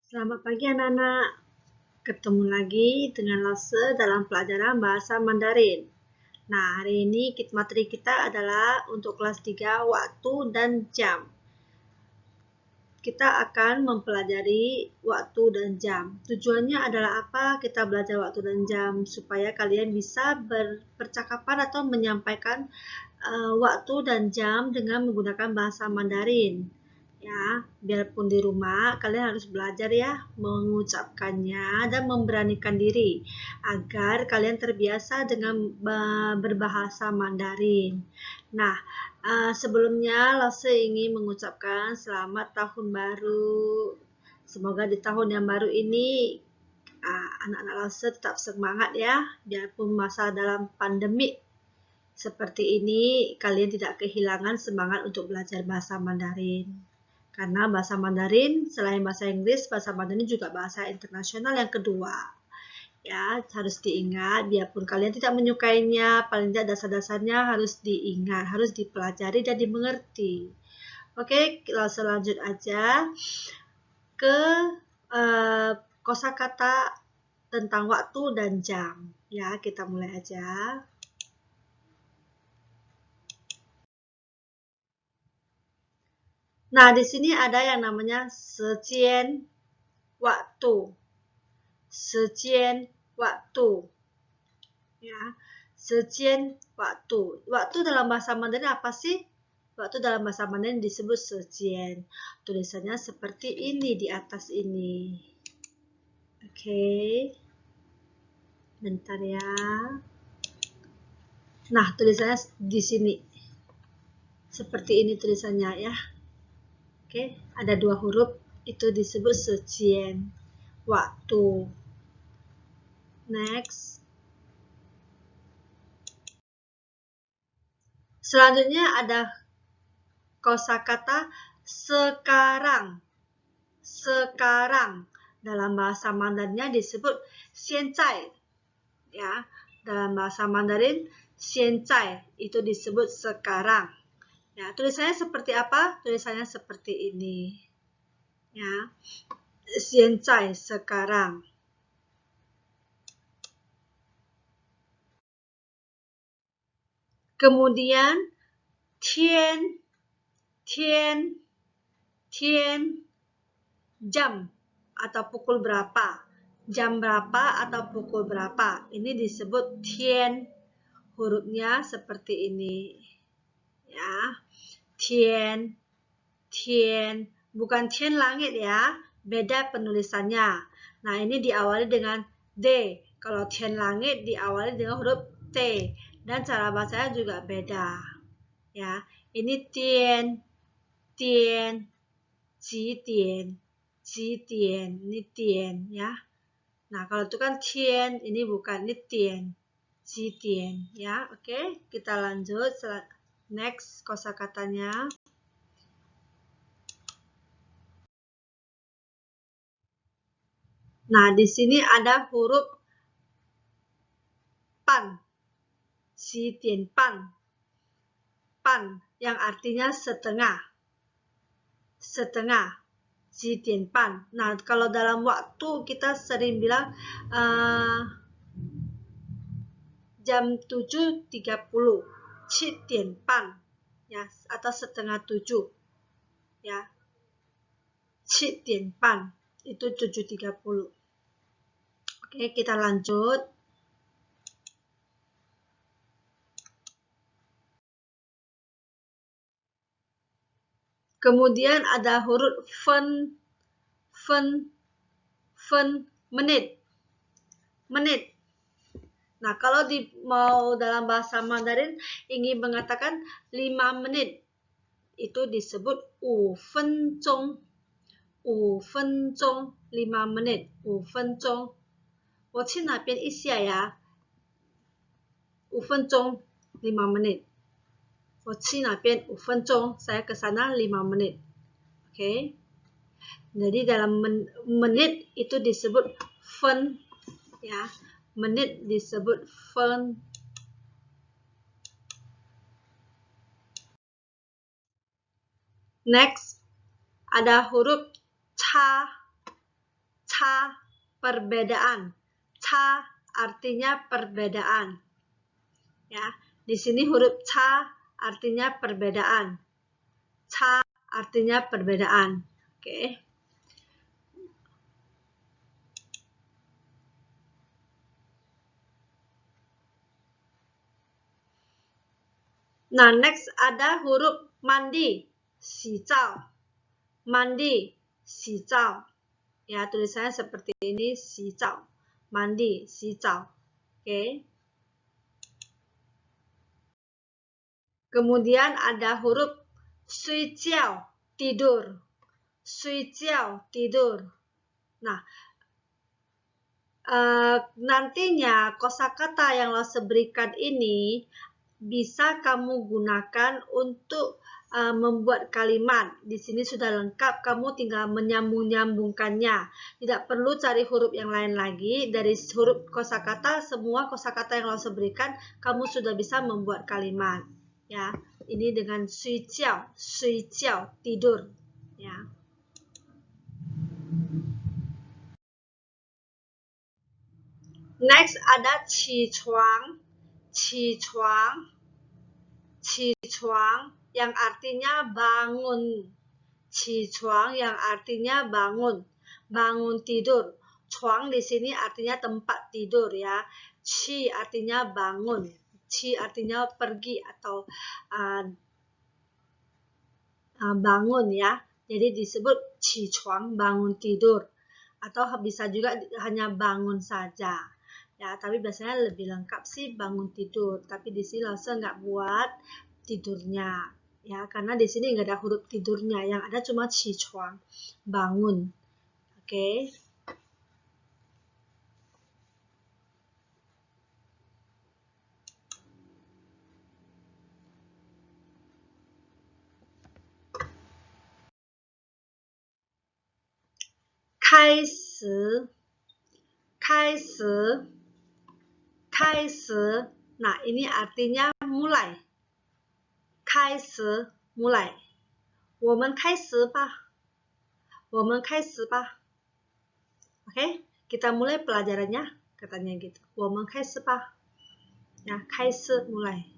Selamat pagi anak-anak, ketemu lagi dengan Lase dalam pelajaran bahasa Mandarin. Nah, hari ini materi kita adalah untuk kelas 3 waktu dan jam. Kita akan mempelajari waktu dan jam. Tujuannya adalah apa? Kita belajar waktu dan jam supaya kalian bisa berpercakapan atau menyampaikan waktu dan jam dengan menggunakan bahasa Mandarin. Ya, biarpun di rumah kalian harus belajar ya mengucapkannya dan memberanikan diri agar kalian terbiasa dengan berbahasa Mandarin. Nah, sebelumnya Lase ingin mengucapkan selamat tahun baru. Semoga di tahun yang baru ini anak-anak Lase tetap semangat ya, biarpun masa dalam pandemik seperti ini, kalian tidak kehilangan semangat untuk belajar bahasa Mandarin. Karena bahasa Mandarin, selain bahasa Inggris, bahasa Mandarin juga bahasa internasional yang kedua. Ya, harus diingat, biarpun kalian tidak menyukainya, paling tidak dasar-dasarnya harus diingat, harus dipelajari dan dimengerti. Oke, langsung lanjut aja ke kosakata tentang waktu dan jam. Ya, kita mulai aja. Nah, di sini ada yang namanya sejian waktu. Sejian waktu. Ya, sejian waktu. Waktu dalam bahasa Mandarin apa sih? Waktu dalam bahasa Mandarin disebut sejian. Tulisannya seperti ini di atas ini. Oke. Bentar ya. Nah, tulisannya di sini. Seperti ini tulisannya ya. Oke, ada dua huruf, itu disebut sejian waktu. Next. Selanjutnya ada kosakata sekarang. Sekarang dalam bahasa Mandarinnya disebut xianzai. Ya, dalam bahasa Mandarin xianzai itu disebut sekarang. Ya, tulisannya seperti apa? Tulisannya seperti ini. Ya. Xianzai sekarang. Kemudian tian, tian, tian, jam atau pukul berapa. Jam berapa atau pukul berapa. Ini disebut tian. Hurufnya seperti ini. Ya. Tian, tian. Bukan tian langit ya. Beda penulisannya. Nah, ini diawali dengan D. Kalau tian langit diawali dengan huruf T. Dan cara bacanya juga beda. Ya, ini tian, tian, jidian, jidian, ini tian ya. Nah, kalau itu kan tian, ini bukan, ini tian, jidian ya. Oke, kita lanjut. Next kosakatanya. Nah, di sini ada huruf pan, jidian pan, pan yang artinya setengah, setengah. Jidian pan. Nah, kalau dalam waktu kita sering bilang jam 7.30, 7:30 ya, atau setengah 7 ya. 7:30 itu 7.30. Oke, kita lanjut. Kemudian ada huruf fen, fen, fen, menit, menit. Nah, kalau mau dalam bahasa Mandarin ingin mengatakan 5 menit, itu disebut 5分钟, 5分钟, 5 menit, 5分钟。我去哪边一下呀？5分钟, 5 menit. 我去哪边5分钟, saya ke sana 5 menit. Oke. Jadi dalam menit itu disebut fen ya. Menit disebut fen. Next ada huruf ca, perbedaan. Ca artinya perbedaan. Ya, di sini huruf ca artinya perbedaan. Ca artinya perbedaan. Oke. Nah, next ada huruf mandi, xizao. Mandi, xizao. Ya, tulisannya seperti ini, xizao. Mandi, xizao. Oke. Kemudian ada huruf suijiao, tidur. Suijiao, tidur. Nah, nantinya kosakata yang Lause berikan ini bisa kamu gunakan untuk membuat kalimat. Di sini sudah lengkap, kamu tinggal menyambung-nyambungkannya. Tidak perlu cari huruf yang lain lagi. Dari huruf kosakata, semua kosakata yang Lause berikan, kamu sudah bisa membuat kalimat. Ya, ini dengan suijiao, tidur. Ya. Next ada qichuang, yang artinya bangun. Qichuang yang artinya bangun, bangun tidur. Chuang di sini artinya tempat tidur ya. Qi artinya bangun, qi artinya pergi atau bangun ya. Jadi disebut qichuang, bangun tidur. Atau bisa juga hanya bangun saja. Ya, tapi biasanya lebih lengkap sih bangun tidur. Tapi di sini Lause nggak buat tidurnya. Ya, karena di sini nggak ada huruf tidurnya. Yang ada cuma qichuang, bangun. Oke. Kai si. Nah, ini artinya mulai. Kai si, mulai. 我们开始吧. 我们开始吧. Oke, kita mulai pelajarannya, katanya gitu. 我们开始吧. Ya, 开始 mulai.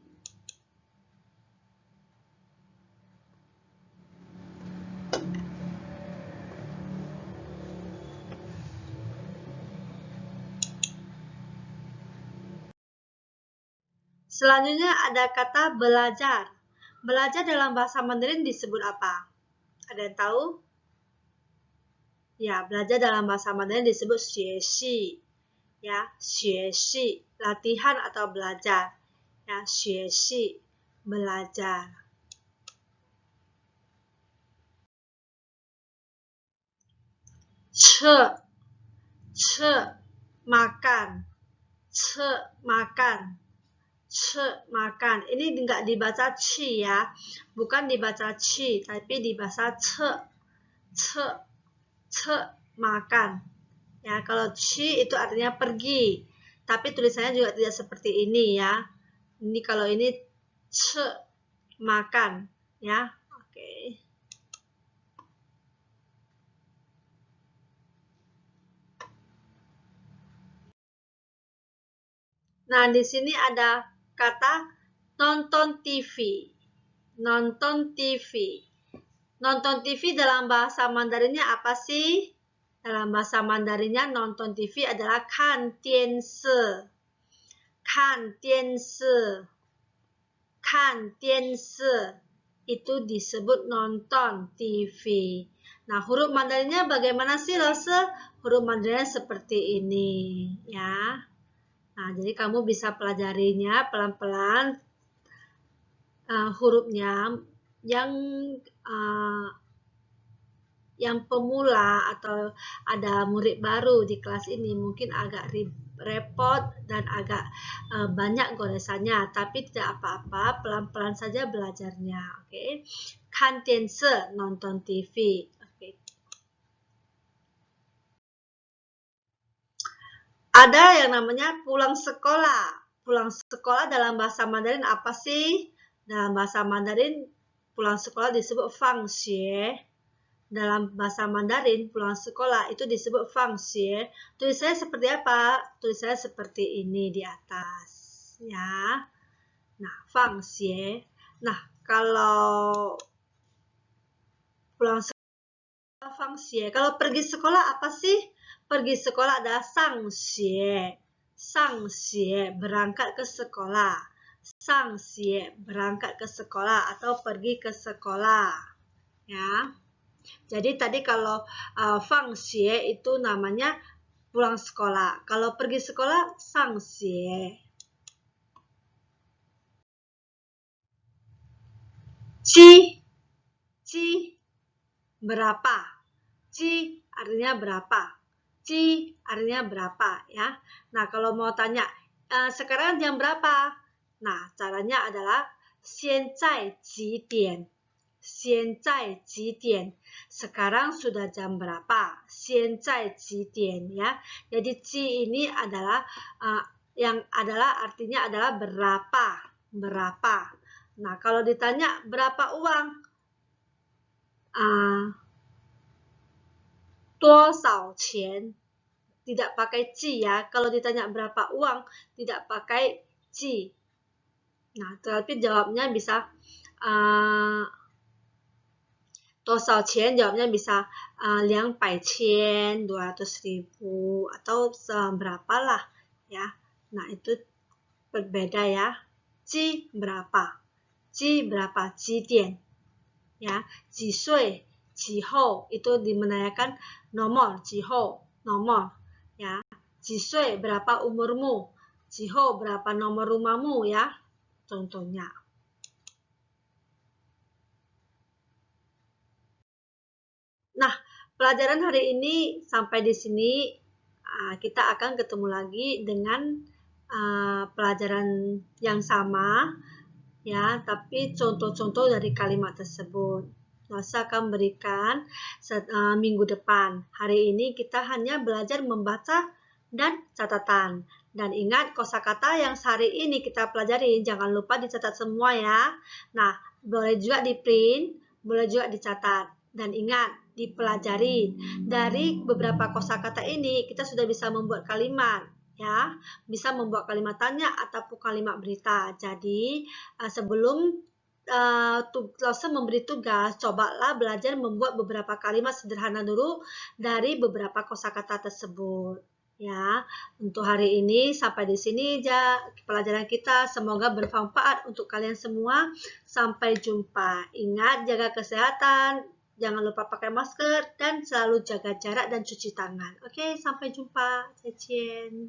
Selanjutnya ada kata belajar. Belajar dalam bahasa Mandarin disebut apa? Ada yang tahu? Ya, belajar dalam bahasa Mandarin disebut 学习. Ya, 学习, latihan atau belajar. Ya, 学习, belajar. Ce, makan. Ce, makan. Makan. Ini enggak dibaca ci ya. Bukan dibaca ci, tapi dibaca ce. Makan. Ya, kalau ci itu artinya pergi. Tapi tulisannya juga tidak seperti ini ya. Ini kalau ini ce, makan. Ya, oke. Nah, di sini ada kata nonton TV. Nonton TV. Nonton TV dalam bahasa Mandarinnya apa sih? Dalam bahasa Mandarinnya nonton TV adalah kan tian se. Kan tian se. Kan tian se. Itu disebut nonton TV. Nah, huruf Mandarinnya bagaimana sih, Lause? Huruf Mandarinnya seperti ini, ya. Nah, jadi kamu bisa pelajarinya pelan-pelan hurufnya yang pemula atau ada murid baru di kelas ini mungkin agak repot dan agak banyak goresannya, tapi tidak apa-apa, pelan-pelan saja belajarnya. Oke. Kan tianse, nonton TV. Oke. Ada yang namanya pulang sekolah. Pulang sekolah dalam bahasa Mandarin apa sih? Dalam bahasa Mandarin pulang sekolah disebut fangxue. dalam bahasa Mandarin, pulang sekolah itu disebut fangxie. Tulisannya seperti apa? Tulisannya seperti ini di atas, ya. Nah, fangxie. Nah, kalau pulang sekolah fangxie. Kalau pergi sekolah apa sih? Pergi sekolah adalah sangxie. Sangxie, berangkat ke sekolah. Sangxie, berangkat ke sekolah atau pergi ke sekolah. Ya. Jadi tadi kalau fangxie itu namanya pulang sekolah. Kalau pergi sekolah, sangxie. Ci, berapa? Ci artinya berapa? Ci artinya berapa ya? Nah, kalau mau tanya sekarang jam berapa? Nah, caranya adalah 现在几点? 现在几点? Sekarang sudah jam berapa? 现在几点 ya. Jadi ci ini adalah yang adalah artinya adalah berapa? Berapa? Nah, kalau ditanya berapa uang? 多少钱? Tidak pakai ci ya. Kalau ditanya berapa uang, tidak pakai ci. Nah, tapi jawabnya bisa 多少钱 jawabnya bisa 200 千, 200.000 atau berapa lah ya. Nah, itu berbeda ya. Ci berapa? Ci berapa? 几点 ya. 几岁 几后 itu dimenanyakan nomor, 几后 nomor ya. 几岁 berapa umurmu? 几后 berapa nomor rumahmu ya. Contohnya. Nah, pelajaran hari ini sampai di sini. Kita akan ketemu lagi dengan pelajaran yang sama ya, tapi contoh-contoh dari kalimat tersebut. Saya akan berikan minggu depan. Hari ini kita hanya belajar membaca dan catatan. Dan ingat kosakata yang hari ini kita pelajari, jangan lupa dicatat semua ya. Nah, boleh juga di print, boleh juga dicatat. Dan ingat, dipelajari. Dari beberapa kosakata ini, kita sudah bisa membuat kalimat. Ya, bisa membuat kalimat tanya ataupun kalimat berita. Jadi, sebelum Lawson memberi tugas, cobalah belajar membuat beberapa kalimat sederhana dulu dari beberapa kosakata tersebut. Ya, untuk hari ini sampai di sini aja pelajaran kita. Semoga bermanfaat untuk kalian semua. Sampai jumpa. Ingat jaga kesehatan, jangan lupa pakai masker dan selalu jaga jarak dan cuci tangan. Oke, sampai jumpa. Zaijian.